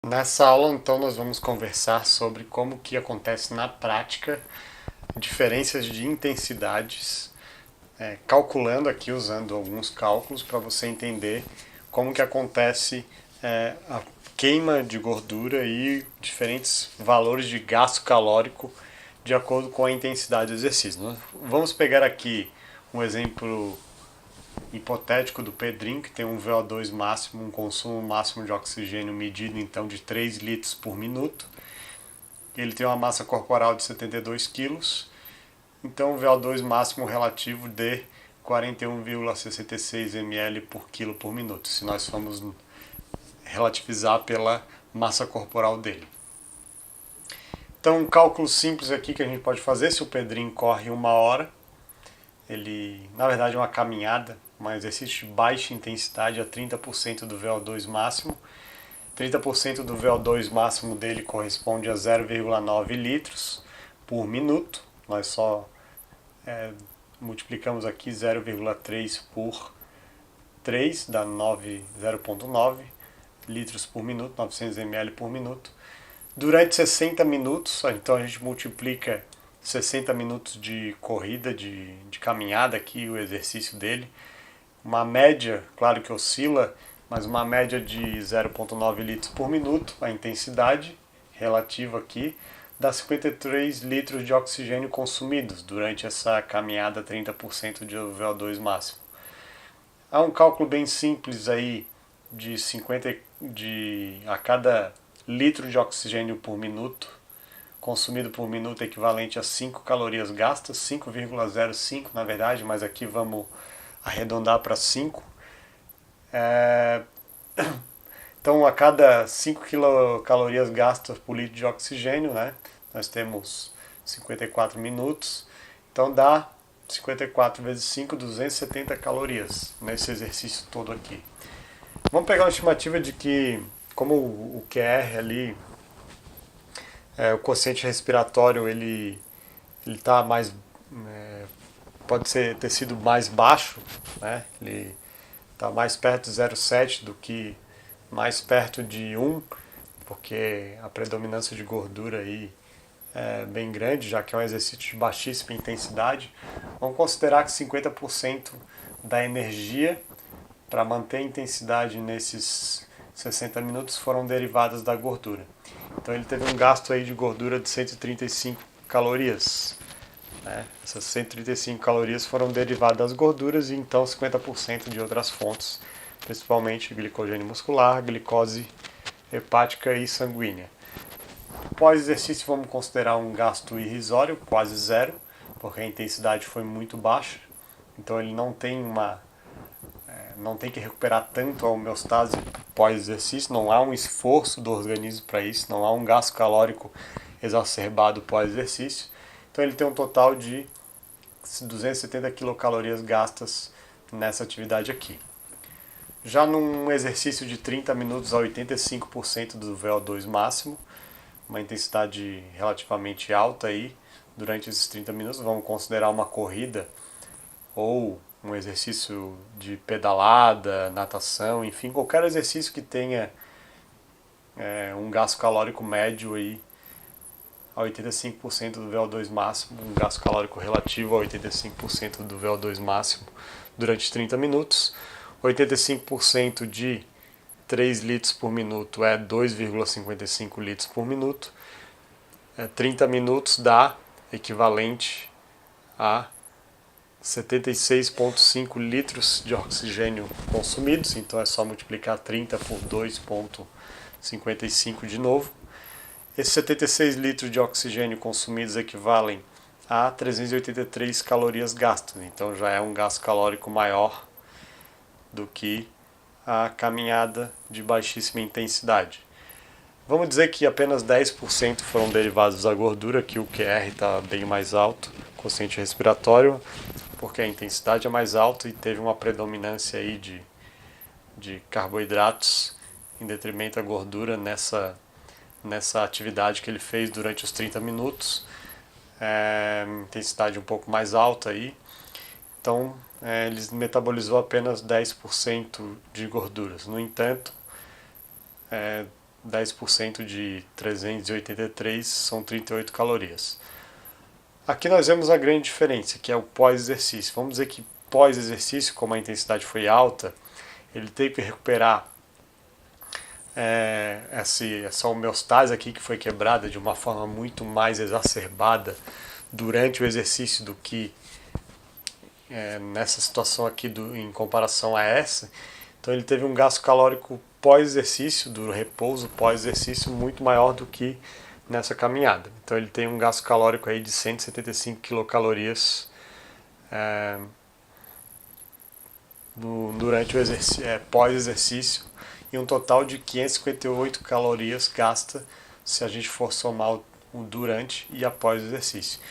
Nessa aula, então, nós vamos conversar sobre como que acontece na prática diferenças de intensidades, calculando aqui, usando alguns cálculos para você entender como que acontece a queima de gordura e diferentes valores de gasto calórico de acordo com a intensidade do exercício. Vamos pegar aqui um exemplo hipotético do Pedrinho, que tem um VO2 máximo, um consumo máximo de oxigênio medido então de 3 litros por minuto. Ele tem uma massa corporal de 72 quilos, então o VO2 máximo relativo de 41,66 ml por quilo por minuto, se nós formos relativizar pela massa corporal dele. Então, um cálculo simples aqui que a gente pode fazer: se o Pedrinho corre 1 hora, ele, na verdade, é uma caminhada, um exercício de baixa intensidade a 30% do VO2 máximo. 30% do VO2 máximo dele corresponde a 0,9 litros por minuto. Nós só multiplicamos aqui 0,3 por 3, dá 0,9 litros por minuto, 900 ml por minuto. Durante 60 minutos, então a gente multiplica 60 minutos de corrida, de caminhada aqui, o exercício dele. Uma média, claro que oscila, mas uma média de 0,9 litros por minuto, a intensidade relativa aqui, dá 53 litros de oxigênio consumidos durante essa caminhada 30% de VO2 máximo. Há um cálculo bem simples aí de a cada litro de oxigênio por minuto consumido por minuto equivalente a 5 calorias gastas, 5,05 na verdade, mas aqui vamos arredondar para 5. Então, a cada 5 quilocalorias gastas por litro de oxigênio, né, nós temos 54 minutos. Então, dá 54 vezes 5, 270 calorias nesse exercício todo aqui. Vamos pegar uma estimativa de que, como o QR ali, o quociente respiratório, ele está mais, pode ter sido mais baixo, né? Ele está mais perto de 0,7 do que mais perto de 1, porque a predominância de gordura aí é bem grande, já que é um exercício de baixíssima intensidade. Vamos considerar que 50% da energia para manter a intensidade nesses 60 minutos foram derivadas da gordura. Então ele teve um gasto aí de gordura de 135 calorias. Né? Essas 135 calorias foram derivadas das gorduras e então 50% de outras fontes, principalmente glicogênio muscular, glicose hepática e sanguínea. Pós-exercício vamos considerar um gasto irrisório, quase zero, porque a intensidade foi muito baixa, então ele não tem que recuperar tanto a homeostase pós-exercício, não há um esforço do organismo para isso, não há um gasto calórico exacerbado pós-exercício. Então ele tem um total de 270 quilocalorias gastas nessa atividade aqui. Já num exercício de 30 minutos a 85% do VO2 máximo, uma intensidade relativamente alta aí, durante esses 30 minutos, vamos considerar uma corrida ou um exercício de pedalada, natação, enfim, qualquer exercício que tenha um gasto calórico médio aí a 85% do VO2 máximo, um gasto calórico relativo a 85% do VO2 máximo durante 30 minutos. 85% de 3 litros por minuto é 2,55 litros por minuto. 30 minutos dá equivalente a 76,5 litros de oxigênio consumidos, então é só multiplicar 30 por 2,55 de novo. Esses 76 litros de oxigênio consumidos equivalem a 383 calorias gastas, então já é um gasto calórico maior do que a caminhada de baixíssima intensidade. Vamos dizer que apenas 10% foram derivados da gordura, que o QR está bem mais alto, quociente respiratório, porque a intensidade é mais alta e teve uma predominância aí de carboidratos em detrimento da gordura nessa atividade que ele fez durante os 30 minutos. Intensidade um pouco mais alta aí. Então, ele metabolizou apenas 10% de gorduras. No entanto, 10% de 383 são 38 calorias. Aqui nós vemos a grande diferença, que é o pós-exercício. Vamos dizer que pós-exercício, como a intensidade foi alta, ele teve que recuperar essa homeostase aqui que foi quebrada de uma forma muito mais exacerbada durante o exercício do que nessa situação aqui em comparação a essa. Então ele teve um gasto calórico pós-exercício, do repouso pós-exercício, muito maior do que nessa caminhada. Então ele tem um gasto calórico aí de 175 quilocalorias durante o exercício, pós-exercício, e um total de 558 calorias gasta se a gente for somar o durante e após o exercício.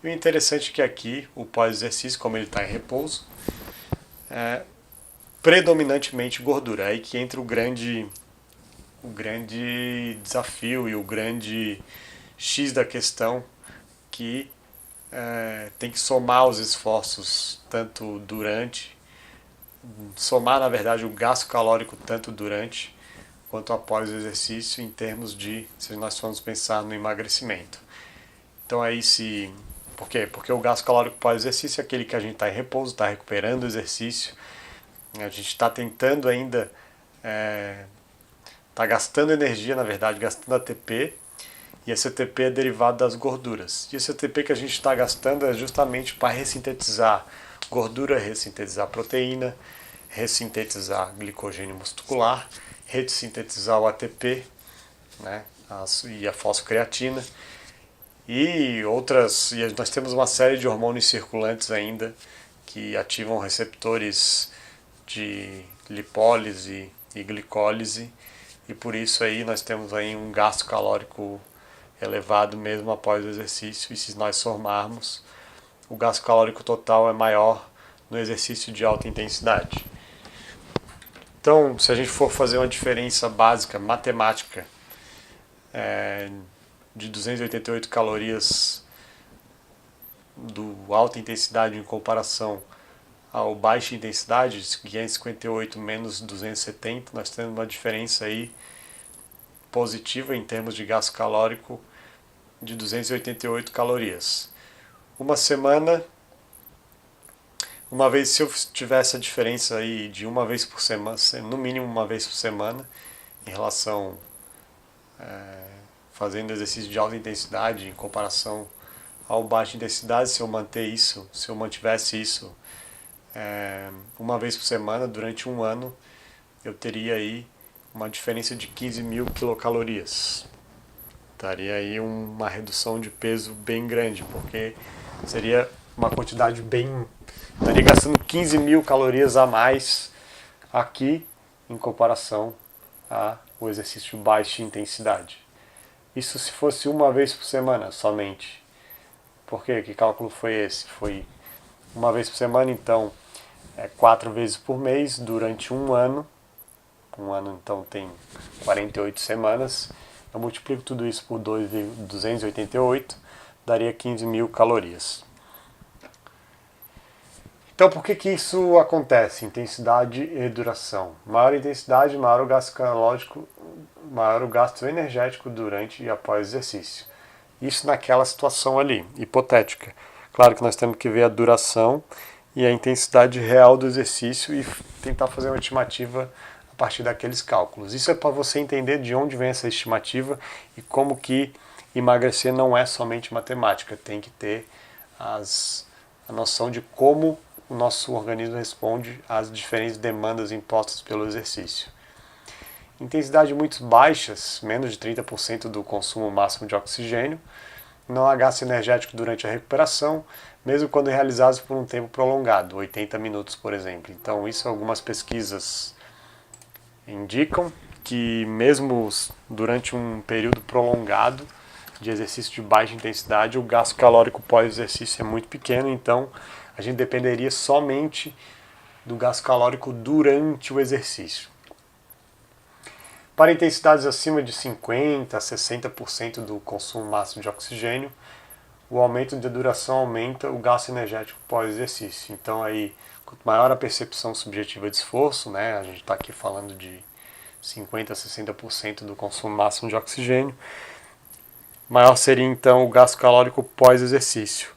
E o interessante é que aqui, o pós-exercício, como ele está em repouso, predominantemente gordura. Aí que entra o grande desafio e o grande X da questão, que tem que somar os esforços tanto durante, somar na verdade o gasto calórico tanto durante quanto após o exercício, em termos de, se nós formos pensar no emagrecimento. Então aí por quê? Porque o gasto calórico pós-exercício é aquele que a gente está em repouso, está recuperando o exercício, a gente está tentando ainda, está gastando energia, na verdade, gastando ATP, e esse ATP é derivado das gorduras. E esse ATP que a gente está gastando é justamente para ressintetizar gordura, ressintetizar proteína, ressintetizar glicogênio muscular, ressintetizar o ATP, né, e a fosfocreatina, e outras. E nós temos uma série de hormônios circulantes ainda que ativam receptores de lipólise e glicólise, e por isso aí nós temos aí um gasto calórico elevado mesmo após o exercício, e se nós somarmos, o gasto calórico total é maior no exercício de alta intensidade. Então, se a gente for fazer uma diferença básica, matemática, de 288 calorias do alta intensidade em comparação ao baixa intensidade, 558 menos 270, nós temos uma diferença aí positiva em termos de gasto calórico de 288 calorias. Uma semana, se eu tivesse a diferença aí de uma vez por semana, no mínimo uma vez por semana, em relação fazendo exercício de alta intensidade em comparação ao baixa intensidade, se eu mantivesse isso uma vez por semana durante um ano, eu teria aí uma diferença de 15 mil quilocalorias. Daria aí uma redução de peso bem grande, porque seria uma quantidade estaria gastando 15 mil calorias a mais aqui em comparação ao exercício de baixa intensidade. Isso se fosse uma vez por semana somente. Por quê? Que cálculo foi esse? Foi uma vez por semana, então 4 vezes por mês durante um ano. Um ano então tem 48 semanas. Eu multiplico tudo isso por 288, daria 15 mil calorias. Então por que isso acontece? Intensidade e duração. Maior intensidade, maior o gasto calórico, maior o gasto energético durante e após o exercício. Isso naquela situação ali, hipotética. Claro que nós temos que ver a duração e a intensidade real do exercício e tentar fazer uma estimativa a partir daqueles cálculos. Isso é para você entender de onde vem essa estimativa e como que emagrecer não é somente matemática. Tem que ter a noção de como o nosso organismo responde às diferentes demandas impostas pelo exercício. Intensidade muito baixas, menos de 30% do consumo máximo de oxigênio, não há gasto energético durante a recuperação, mesmo quando realizados por um tempo prolongado, 80 minutos, por exemplo. Então, isso algumas pesquisas indicam que mesmo durante um período prolongado de exercício de baixa intensidade, o gasto calórico pós-exercício é muito pequeno, então a gente dependeria somente do gasto calórico durante o exercício. Para intensidades acima de 50% a 60% do consumo máximo de oxigênio, o aumento de duração aumenta o gasto energético pós-exercício. Então, aí, quanto maior a percepção subjetiva de esforço, né, a gente está aqui falando de 50% a 60% do consumo máximo de oxigênio. Maior seria então o gasto calórico pós-exercício.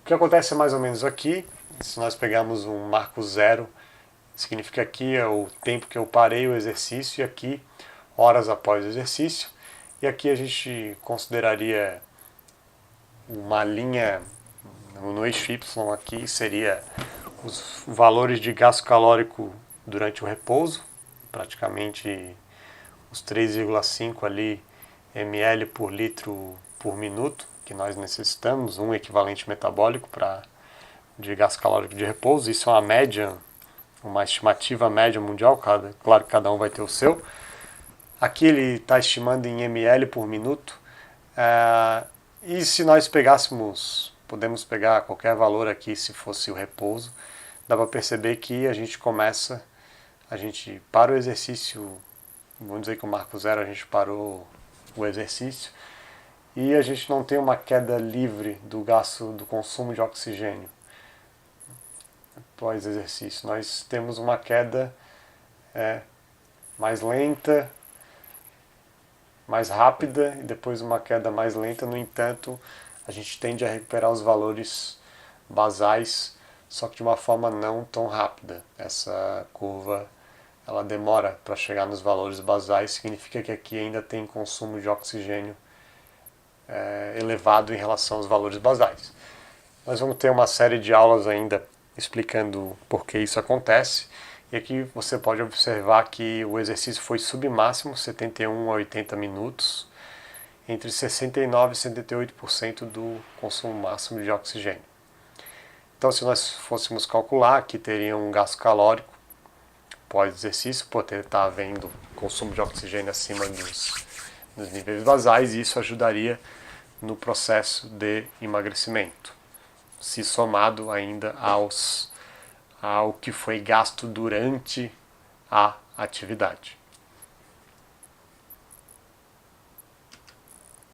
O que acontece é mais ou menos aqui. Se nós pegarmos um marco zero, significa aqui é o tempo que eu parei o exercício e aqui horas após o exercício. E aqui a gente consideraria uma linha no eixo Y aqui, seria os valores de gasto calórico durante o repouso, praticamente os 3,5 ali ml por litro por minuto que nós necessitamos, um equivalente metabólico de gasto calórico de repouso. Isso é uma média, uma estimativa média mundial, claro que cada um vai ter o seu. Aqui ele está estimando em ml por minuto. E se nós pegássemos, podemos pegar qualquer valor aqui se fosse o repouso, dá para perceber que a gente para o exercício, vamos dizer que o marco zero a gente parou o exercício, e a gente não tem uma queda livre do gasto, do consumo de oxigênio após exercício. Nós temos uma queda mais lenta, mais rápida e depois uma queda mais lenta. No entanto, a gente tende a recuperar os valores basais, só que de uma forma não tão rápida. Essa curva ela demora para chegar nos valores basais, significa que aqui ainda tem consumo de oxigênio elevado em relação aos valores basais. Nós vamos ter uma série de aulas ainda explicando por que isso acontece. E aqui você pode observar que o exercício foi submáximo, 71 a 80 minutos, entre 69% e 78% do consumo máximo de oxigênio. Então, se nós fôssemos calcular, aqui teria um gasto calórico pós-exercício, por estar havendo consumo de oxigênio acima dos níveis basais, e isso ajudaria no processo de emagrecimento, se somado ainda ao que foi gasto durante a atividade.